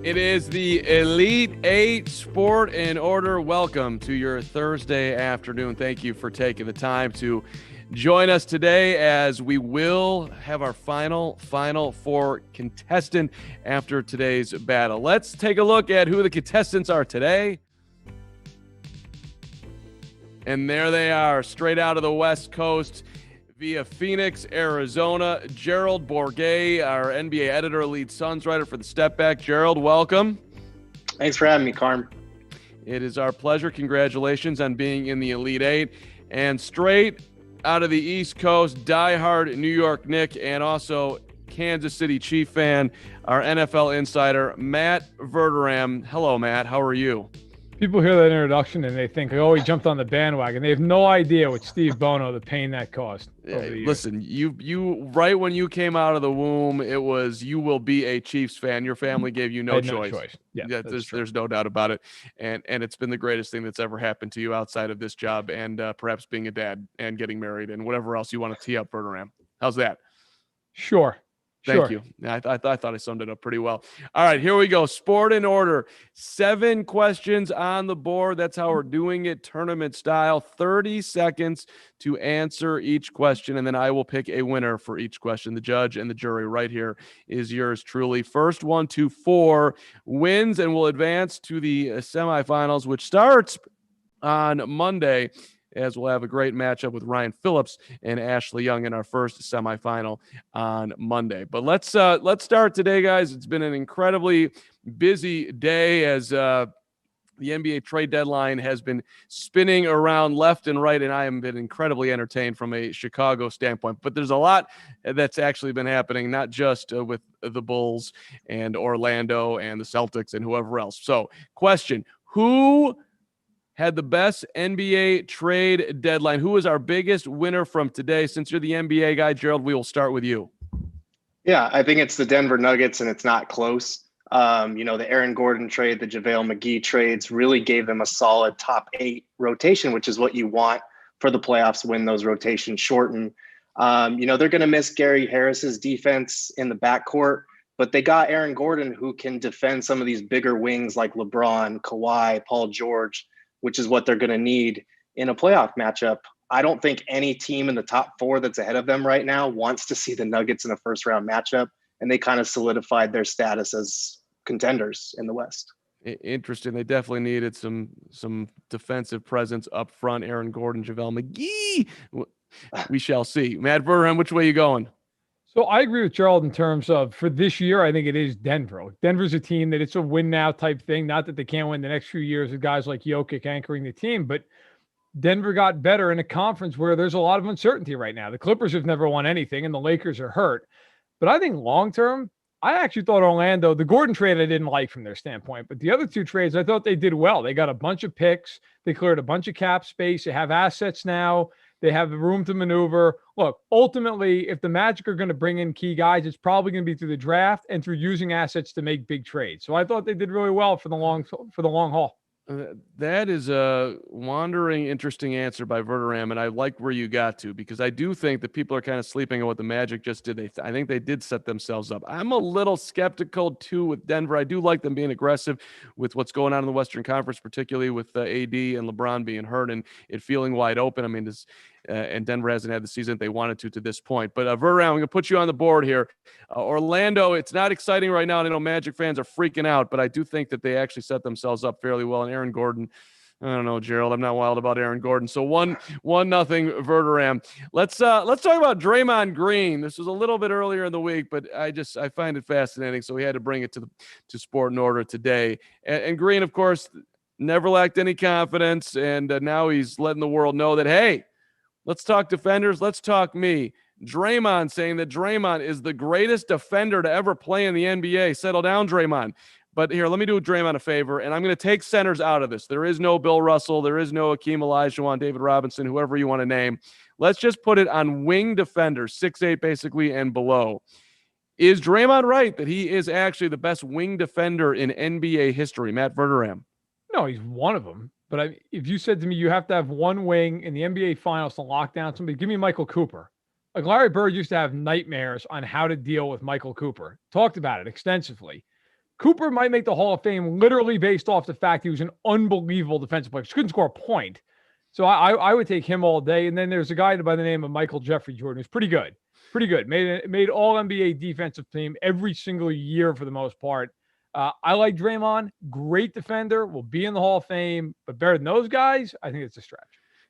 It is the Elite Eight Sport in Order. Welcome to your Thursday afternoon. Thank you for taking the time to join us today as we will have our final four contestant after today's battle. Let's take a look at who the contestants are today. And there they are, straight out of the West Coast via Phoenix, Arizona. Gerald Bourguet, our NBA editor, lead Suns writer for the Step Back. Gerald, welcome. Thanks for having me, Carm. It is our pleasure. Congratulations on being in the Elite Eight. And straight out of the East Coast, diehard New York Knick and also Kansas City Chief fan, our NFL insider, Matt Verderame. Hello, Matt. How are you? People hear that introduction and they think, oh, he jumped on the bandwagon. They have no idea what Steve Bono, the pain that cost. Listen, you right when you came out of the womb, it was you will be a Chiefs fan. Your family gave you no choice. Yeah, there's no doubt about it. And it's been the greatest thing that's ever happened to you outside of this job and perhaps being a dad and getting married and whatever else you want to tee up, Verderame. How's that? Sure. Thank you. I thought I summed it up pretty well. All right, here we go. Sport in order. 7 questions on the board. That's how we're doing it, tournament style. 30 seconds to answer each question, and then I will pick a winner for each question. The judge and the jury right here is yours truly. First 1 to 4 wins and will advance to the semifinals, which starts on Monday, as we'll have a great matchup with Ryan Phillips and Ashley Young in our first semifinal on Monday. But let's start today, guys. It's been an incredibly busy day as the NBA trade deadline has been spinning around left and right, and I have been incredibly entertained from a Chicago standpoint. But there's a lot that's actually been happening, not just with the Bulls and Orlando and the Celtics and whoever else. So, question, who had the best NBA trade deadline? Who is our biggest winner from today? Since you're the NBA guy, Gerald, we will start with you. Yeah, I think it's the Denver Nuggets, and it's not close. The Aaron Gordon trade, the JaVale McGee trades really gave them a solid top 8 rotation, which is what you want for the playoffs when those rotations shorten. They're going to miss Gary Harris's defense in the backcourt, but they got Aaron Gordon, who can defend some of these bigger wings like LeBron, Kawhi, Paul George, which is what they're going to need in a playoff matchup. I don't think any team in the top 4 that's ahead of them right now wants to see the Nuggets in a first-round matchup, and they kind of solidified their status as contenders in the West. Interesting. They definitely needed some defensive presence up front. Aaron Gordon, JaVale McGee. We shall see. Matt Verderame, which way are you going? So I agree with Gerald in terms of, for this year, I think it is Denver. Denver's a team that it's a win now type thing. Not that they can't win the next few years with guys like Jokic anchoring the team, but Denver got better in a conference where there's a lot of uncertainty right now. The Clippers have never won anything and the Lakers are hurt. But I think long-term, I actually thought Orlando, the Gordon trade I didn't like from their standpoint, but the other 2 trades, I thought they did well. They got a bunch of picks. They cleared a bunch of cap space. They have assets now. They have the room to maneuver. Look, ultimately, if the Magic are going to bring in key guys, it's probably going to be through the draft and through using assets to make big trades. So I thought they did really well for the long haul. That is a wandering, interesting answer by Verderame, and I like where you got to, because I do think that people are kind of sleeping on what the Magic just did. I think they did set themselves up. I'm a little skeptical, too, with Denver. I do like them being aggressive with what's going on in the Western Conference, particularly with AD and LeBron being hurt and it feeling wide open. I mean, and Denver hasn't had the season they wanted to this point. But Verderame, I'm going to put you on the board here. Orlando, it's not exciting right now. I know Magic fans are freaking out, but I do think that they actually set themselves up fairly well. And Aaron Gordon, I don't know, Gerald, I'm not wild about Aaron Gordon. So 1-0 Verderame. Let's talk about Draymond Green. This was a little bit earlier in the week, but I find it fascinating. So we had to bring it to Sport in Order today. And Green, of course, never lacked any confidence. And now he's letting the world know that, hey, let's talk defenders. Let's talk me. Draymond saying that Draymond is the greatest defender to ever play in the NBA. Settle down, Draymond. But here, let me do Draymond a favor, and I'm going to take centers out of this. There is no Bill Russell. There is no Akeem Olajuwon, David Robinson, whoever you want to name. Let's just put it on wing defenders, 6'8", basically, and below. Is Draymond right that he is actually the best wing defender in NBA history? Matt Verderame. No, he's one of them. But if you said to me, you have to have one wing in the NBA Finals to lock down somebody, give me Michael Cooper. Like Larry Bird used to have nightmares on how to deal with Michael Cooper. Talked about it extensively. Cooper might make the Hall of Fame literally based off the fact he was an unbelievable defensive player. He couldn't score a point. So I would take him all day. And then there's a guy by the name of Michael Jeffrey Jordan, who's pretty good. Pretty good. Made all NBA defensive team every single year for the most part. I like Draymond. Great defender. Will be in the Hall of Fame. But better than those guys, I think it's a stretch.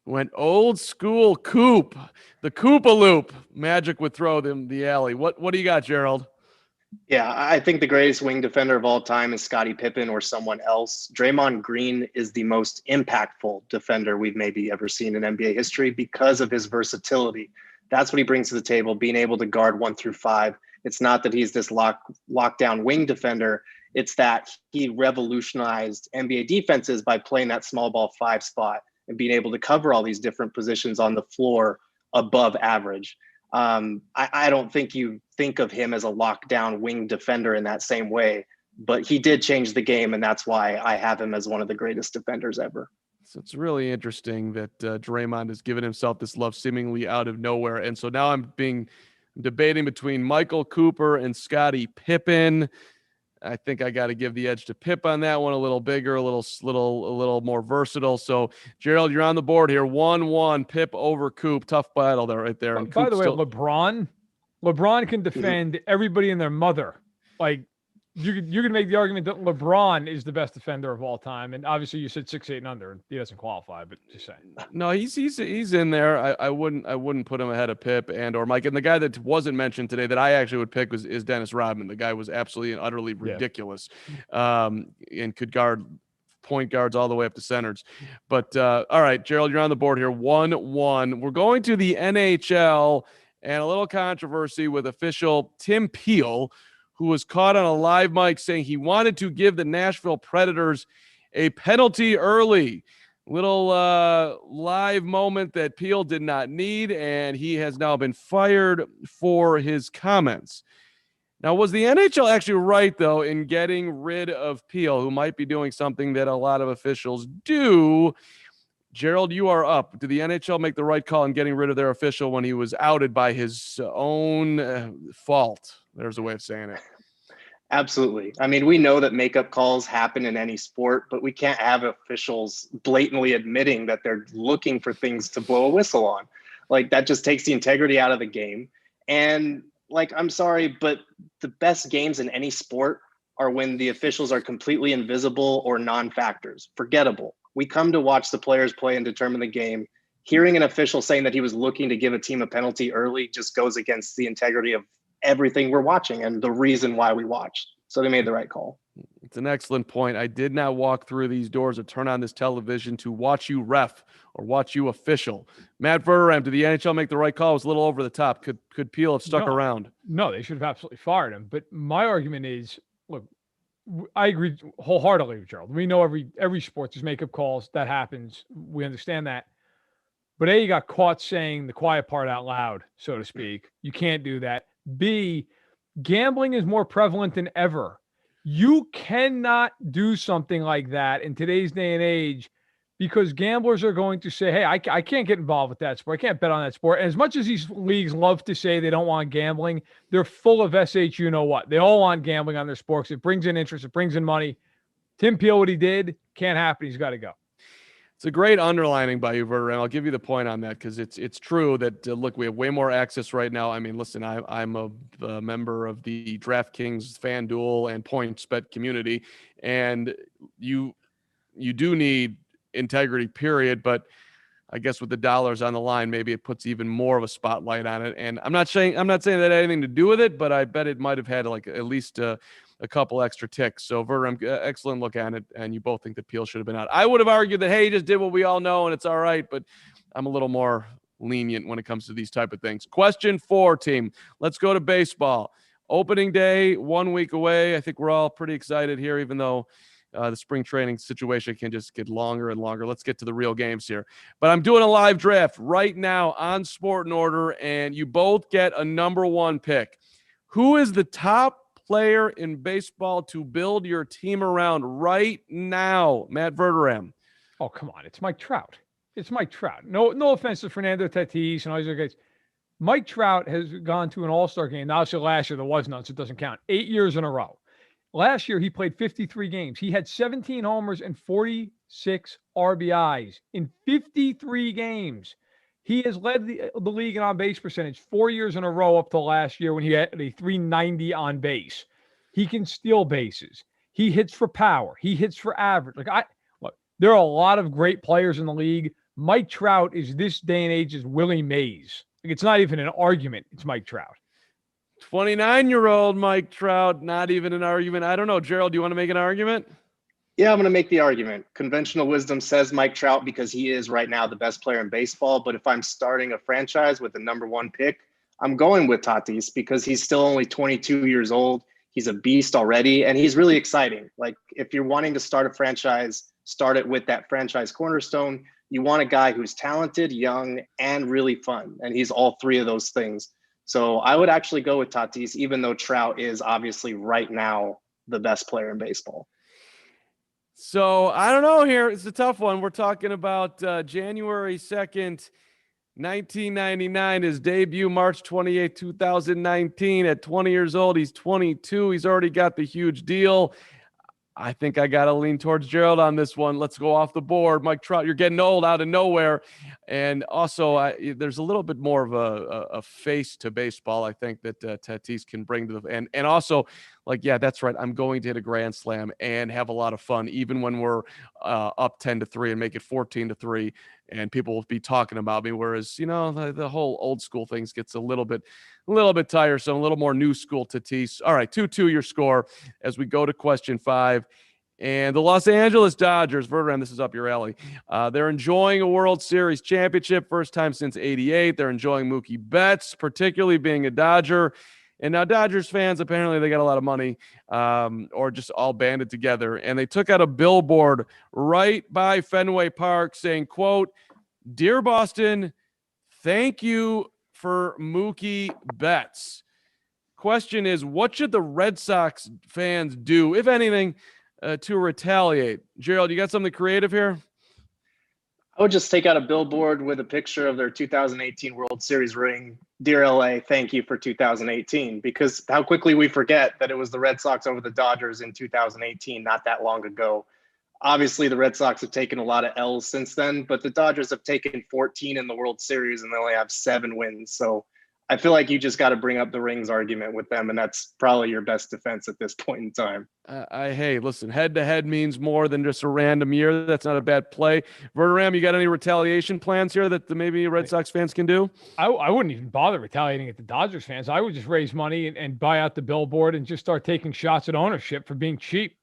Went old school Coop. The Koopa-Loop. Magic would throw them the alley. What do you got, Gerald? Yeah, I think the greatest wing defender of all time is Scottie Pippen or someone else. Draymond Green is the most impactful defender we've maybe ever seen in NBA history because of his versatility. That's what he brings to the table, being able to guard 1 through 5. It's not that he's this lockdown wing defender. It's that he revolutionized NBA defenses by playing that small ball 5 spot and being able to cover all these different positions on the floor above average. I don't think you think of him as a lockdown wing defender in that same way, but he did change the game, and that's why I have him as one of the greatest defenders ever. So it's really interesting that Draymond has given himself this love seemingly out of nowhere. And so now I'm debating between Michael Cooper and Scottie Pippen. I think I got to give the edge to Pip on that one. A little bigger, a little more versatile. So Gerald, you're on the board here. 1-1 Pip over Coop. Tough battle there, right there. And by the way, still... LeBron can defend everybody and their mother. Like you can make the argument that LeBron is the best defender of all time. And obviously you said 6, 8 and under, and he doesn't qualify, but just saying. No, he's in there. I wouldn't put him ahead of Pip or Mike. And the guy that wasn't mentioned today that I actually would pick is Dennis Rodman. The guy was absolutely and utterly ridiculous. And could guard point guards all the way up to centers. But all right, Gerald, you're on the board here. 1-1. We're going to the NHL and a little controversy with official Tim Peel, who was caught on a live mic saying he wanted to give the Nashville Predators a penalty early. Little live moment that Peel did not need, and he has now been fired for his comments. Now, was the NHL actually right, though, in getting rid of Peel, who might be doing something that a lot of officials do? Gerald, you are up. Did the NHL make the right call in getting rid of their official when he was outed by his own fault? There's a way of saying it. Absolutely. I mean, we know that makeup calls happen in any sport, but we can't have officials blatantly admitting that they're looking for things to blow a whistle on. Like, that just takes the integrity out of the game. And, like, I'm sorry, but the best games in any sport are when the officials are completely invisible or non-factors, forgettable. We come to watch the players play and determine the game. Hearing an official saying that he was looking to give a team a penalty early just goes against the integrity of everything we're watching and the reason why we watched. So they made the right call. It's an excellent point. I did not walk through these doors or turn on this television to watch you ref or watch you official. Matt Verderame, did the NHL make the right call? It was a little over the top. Could Peel have stuck around? No, they should have absolutely fired him. But my argument is, look, I agree wholeheartedly with Gerald. We know every sport there's makeup calls. That happens. We understand that. But A, you got caught saying the quiet part out loud, so to speak. You can't do that. B, gambling is more prevalent than ever. You cannot do something like that in today's day and age because gamblers are going to say, hey, I can't get involved with that sport. I can't bet on that sport. And as much as these leagues love to say they don't want gambling, they're full of SH you-know-what. They all want gambling on their sports. It brings in interest. It brings in money. Tim Peel, what he did, can't happen. He's got to go. It's a great underlining by you, Verderame. I'll give you the point on that because it's true that, look, we have way more access right now. I mean, listen, I'm a member of the DraftKings, FanDuel, and PointsBet community, and you do need integrity, period. But I guess with the dollars on the line, maybe it puts even more of a spotlight on it. And I'm not saying that had anything to do with it, but I bet it might have had like at least a couple extra ticks. So Verderame, excellent look at it. And you both think that Peel should have been out. I would have argued that, hey, he just did what we all know and it's all right. But I'm a little more lenient when it comes to these type of things. Question 4, team. Let's go to baseball. Opening day, 1 week away. I think we're all pretty excited here, even though the spring training situation can just get longer and longer. Let's get to the real games here. But I'm doing a live draft right now on Sport in Order, and you both get a number 1 pick. Who is the top player in baseball to build your team around right now? Matt Verderame. Oh, come on. It's Mike Trout. It's Mike Trout. No offense to Fernando Tatis and all these other guys. Mike Trout has gone to an all-star game. Now, obviously last year there was none, so it doesn't count. 8 years in a row. Last year, he played 53 games. He had 17 homers and 46 RBIs in 53 games. He has led the league in on-base percentage 4 years in a row up to last year when he had a 390 on base. He can steal bases. He hits for power. He hits for average. Look, there are a lot of great players in the league. Mike Trout is this day and age's Willie Mays. Like, it's not even an argument. It's Mike Trout. 29-year-old Mike Trout, not even an argument. I don't know. Gerald, do you want to make an argument? Yeah, I'm going to make the argument. Conventional wisdom says Mike Trout because he is right now the best player in baseball. But if I'm starting a franchise with the number one pick, I'm going with Tatis because he's still only 22 years old. He's a beast already, and he's really exciting. Like, if you're wanting to start a franchise, start it with that franchise cornerstone. You want a guy who's talented, young, and really fun. And he's all three of those things. So I would actually go with Tatis, even though Trout is obviously right now the best player in baseball. So I don't know here. It's a tough one. We're talking about January 2nd, 1999, his debut, March 28, 2019. At 20 years old, he's 22. He's already got the huge deal. I think I got to lean towards Gerald on this one. Let's go off the board. Mike Trout, you're getting old out of nowhere. And also, there's a little bit more of a face to baseball, I think, that Tatis can bring to the – and also, like, yeah, that's right. I'm going to hit a grand slam and have a lot of fun, even when we're up 10-3 and make it 14-3, and people will be talking about me. Whereas, you know, the whole old school things gets a little bit tiresome, a little more new school Tatis. All right, 2-2 your score as we go to question 5. And the Los Angeles Dodgers, Verderame, this is up your alley. They're enjoying a World Series championship, first time since '88. They're enjoying Mookie Betts, particularly being a Dodger. And now Dodgers fans, apparently they got a lot of money, or just all banded together. And they took out a billboard right by Fenway Park saying, quote, "Dear Boston, thank you for Mookie Betts." Question is, what should the Red Sox fans do, if anything, to retaliate? Gerald, you got something creative here? I would just take out a billboard with a picture of their 2018 World Series ring. "Dear LA, thank you for 2018." Because how quickly we forget that it was the Red Sox over the Dodgers in 2018, not that long ago. Obviously, the Red Sox have taken a lot of L's since then, but the Dodgers have taken 14 in the World Series and they only have 7 wins. So I feel like you just got to bring up the rings argument with them, and that's probably your best defense at this point in time. Hey, listen, head-to-head means more than just a random year. That's not a bad play. Verderame, you got any retaliation plans here that maybe Red Sox fans can do? I wouldn't even bother retaliating at the Dodgers fans. I would just raise money and buy out the billboard and just start taking shots at ownership for being cheap.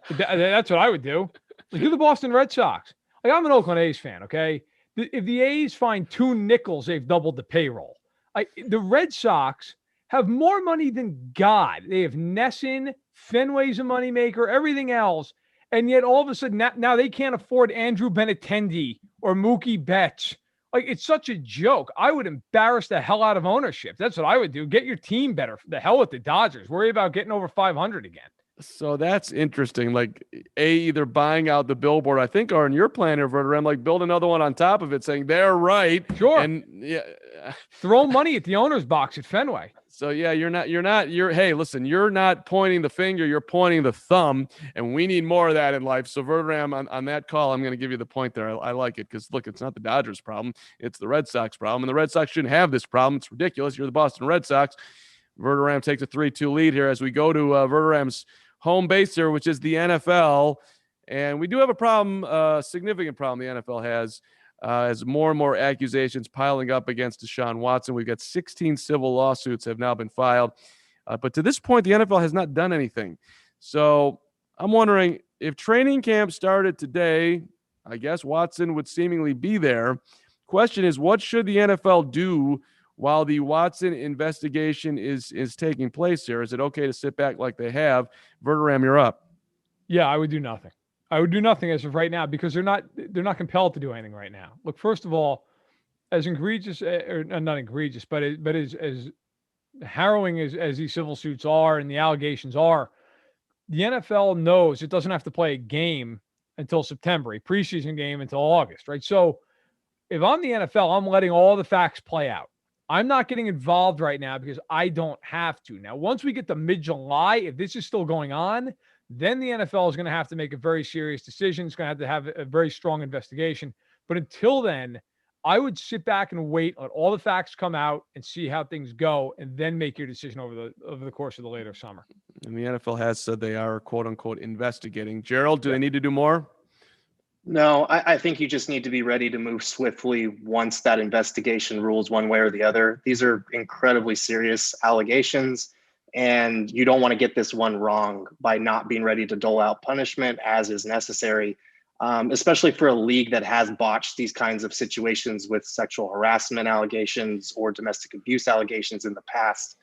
That's what I would do. Like, you're the Boston Red Sox. Like, I'm an Oakland A's fan, okay? If the A's find 2 nickels, they've doubled the payroll. The Red Sox have more money than God. They have Nesson, Fenway's a moneymaker, everything else. And yet all of a sudden now they can't afford Andrew Benintendi or Mookie Betts. Like, it's such a joke. I would embarrass the hell out of ownership. That's what I would do. Get your team better. The hell with the Dodgers. Worry about getting over 500 again. So that's interesting. Like, either buying out the billboard, I think, or in your plan here, Verderame, like build another one on top of it saying they're right. Sure. And yeah, throw money at the owner's box at Fenway. So yeah, hey, listen, you're not pointing the finger, you're pointing the thumb, and we need more of that in life. So Verderame, on that call, I'm going to give you the point there. I like it because, look, it's not the Dodgers' problem, it's the Red Sox problem, and the Red Sox shouldn't have this problem. It's ridiculous. You're the Boston Red Sox. Verderame takes a 3-2 lead here as we go to Verderame's home base here, which is the NFL. And we do have a problem, significant problem the NFL has, as more and more accusations piling up against Deshaun Watson. We've got 16 civil lawsuits have now been filed. But to this point, the NFL has not done anything. So I'm wondering, if training camp started today, I guess Watson would seemingly be there. Question is, what should the NFL do while the Watson investigation is taking place here? Is it okay to sit back like they have? Verderame, you're up. Yeah, I would do nothing. I would do nothing as of right now because they're not compelled to do anything right now. Look, first of all, as egregious, or not egregious, but as harrowing as these civil suits are and the allegations are, the NFL knows it doesn't have to play a game until September, a preseason game until August, right? So if I'm the NFL, I'm letting all the facts play out. I'm not getting involved right now because I don't have to. Now, once we get to mid-July, if this is still going on, then the NFL is going to have to make a very serious decision. It's going to have a very strong investigation. But until then, I would sit back and wait, let all the facts come out and see how things go, and then make your decision over the course of the later summer. And the NFL has said they are, quote unquote, investigating. Gerald, do they need to do more? No, I think you just need to be ready to move swiftly once that investigation rules one way or the other. These are incredibly serious allegations, and you don't want to get this one wrong by not being ready to dole out punishment as is necessary, especially for a league that has botched these kinds of situations with sexual harassment allegations or domestic abuse allegations in the past.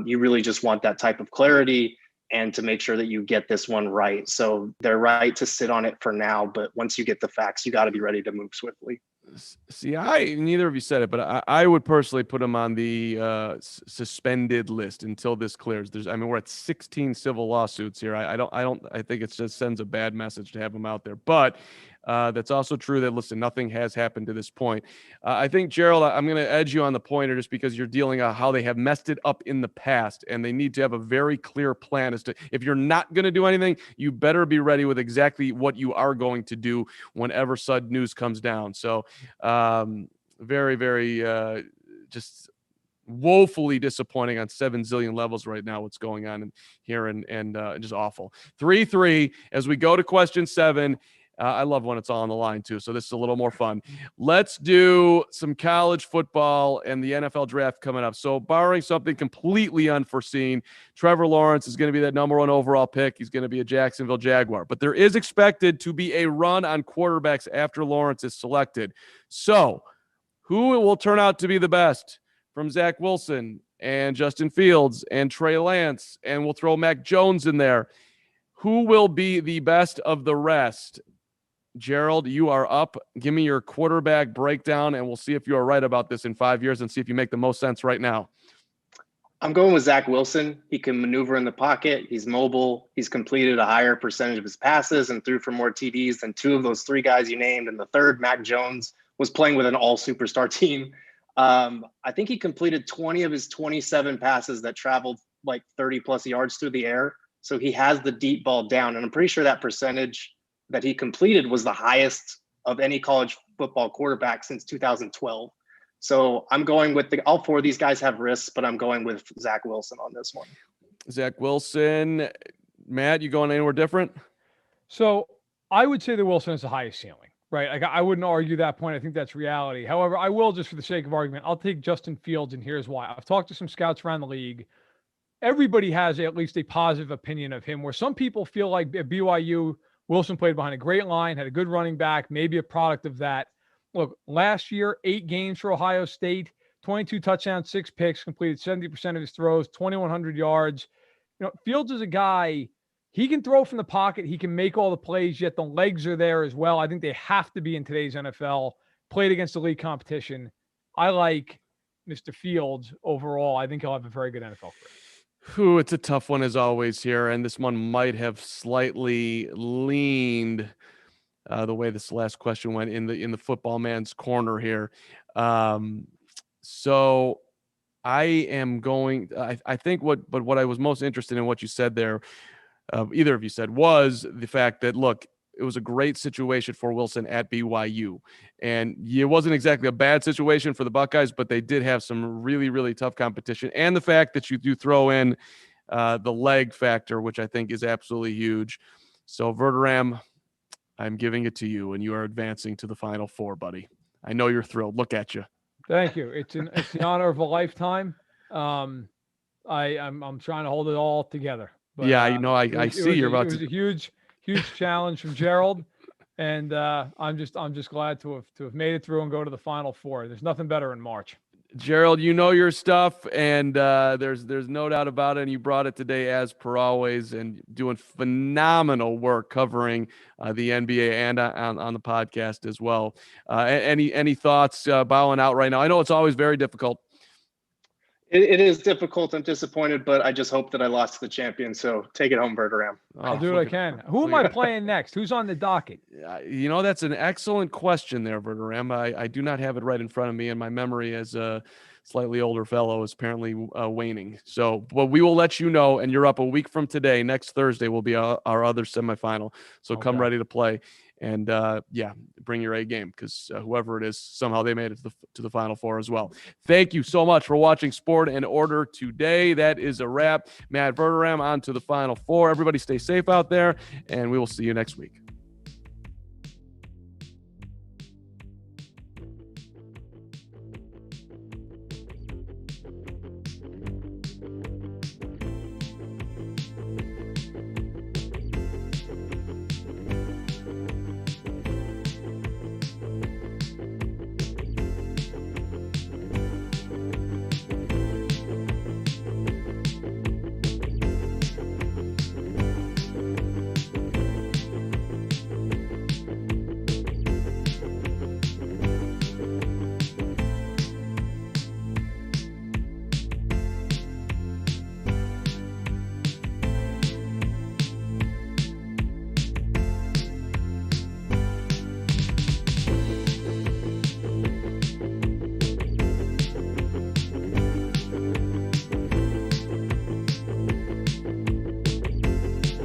You really just want that type of clarity and to make sure that you get this one right. So they're right to sit on it for now, but once you get the facts, you got to be ready to move swiftly. See, neither of you said it, but I would personally put him on the suspended list until this clears. We're at 16 civil lawsuits here. I think it just sends a bad message to have him out there. But that's also true that, listen, nothing has happened to this point. I think, Gerald, I'm going to edge you on the pointer just because you're dealing on how they have messed it up in the past, and they need to have a very clear plan as to, if you're not going to do anything, you better be ready with exactly what you are going to do whenever sud news comes down. So very, very just woefully disappointing on 7 zillion levels right now, what's going on here, and just awful. 3-3 as we go to question 7. I love when it's all on the line too, so this is a little more fun. Let's do some college football and the NFL draft coming up. So barring something completely unforeseen, Trevor Lawrence is going to be that number 1 overall pick. He's going to be a Jacksonville Jaguar. But there is expected to be a run on quarterbacks after Lawrence is selected. So who will turn out to be the best from Zach Wilson and Justin Fields and Trey Lance, and we'll throw Mac Jones in there? Who will be the best of the rest? Gerald, you are up. Give me your quarterback breakdown, and we'll see if you are right about this in 5 years and see if you make the most sense right now. I'm going with Zach Wilson. He can maneuver in the pocket. He's mobile. He's completed a higher percentage of his passes and threw for more TDs than 2 of those 3 guys you named. And the third, Mac Jones, was playing with an all-superstar team. I think he completed 20 of his 27 passes that traveled like 30-plus yards through the air. So he has the deep ball down. And I'm pretty sure that percentage that he completed was the highest of any college football quarterback since 2012. So I'm going with all 4 of these guys have risks, but I'm going with Zach Wilson on this one. Zach Wilson. Matt, you going anywhere different? So I would say that Wilson is the highest ceiling, right? Like, I wouldn't argue that point. I think that's reality. However, I will, just for the sake of argument, I'll take Justin Fields, and here's why. I've talked to some scouts around the league. Everybody has at least a positive opinion of him, where some people feel like at BYU, Wilson played behind a great line, had a good running back, maybe a product of that. Look, last year, 8 games for Ohio State, 22 touchdowns, 6 picks, completed 70% of his throws, 2,100 yards. Fields is a guy, he can throw from the pocket. He can make all the plays, yet the legs are there as well. I think they have to be in today's NFL. Played against elite competition. I like Mr. Fields overall. I think he'll have a very good NFL career. It's a tough one as always here, and this one might have slightly leaned the way this last question went in the football man's corner here. So I am going. I think what I was most interested in what you said there, either of you said, was the fact that, look, it was a great situation for Wilson at BYU. And it wasn't exactly a bad situation for the Buckeyes, but they did have some really, really tough competition. And the fact that you do throw in the leg factor, which I think is absolutely huge. So, Verderame, I'm giving it to you, and you are advancing to the Final Four, buddy. I know you're thrilled. Look at you. Thank you. It's the honor of a lifetime. I'm trying to hold it all together. But, yeah, I see you're about to. It was a huge challenge from Gerald, and I'm just glad to have made it through and go to the Final Four. There's nothing better in March. Gerald, you know your stuff, and there's no doubt about it. And you brought it today as per always, and doing phenomenal work covering the NBA and on the podcast as well. Any thoughts bowing out right now? I know it's always very difficult. It is difficult. I'm disappointed, but I just hope that I lost to the champion. So take it home, Verderame. I'll do what I can. Who am I playing next? Who's on the docket? You know, that's an excellent question there, Verderame. I do not have it right in front of me, and my memory as a slightly older fellow is apparently waning. So, but we will let you know, and you're up a week from today. Next Thursday will be our other semifinal. So come ready to play. And yeah, bring your A game, because whoever it is, somehow they made it to the Final Four as well. Thank you so much for watching Sport and Order today. That is a wrap. Matt Verderame on to the Final Four. Everybody stay safe out there, and we will see you next week.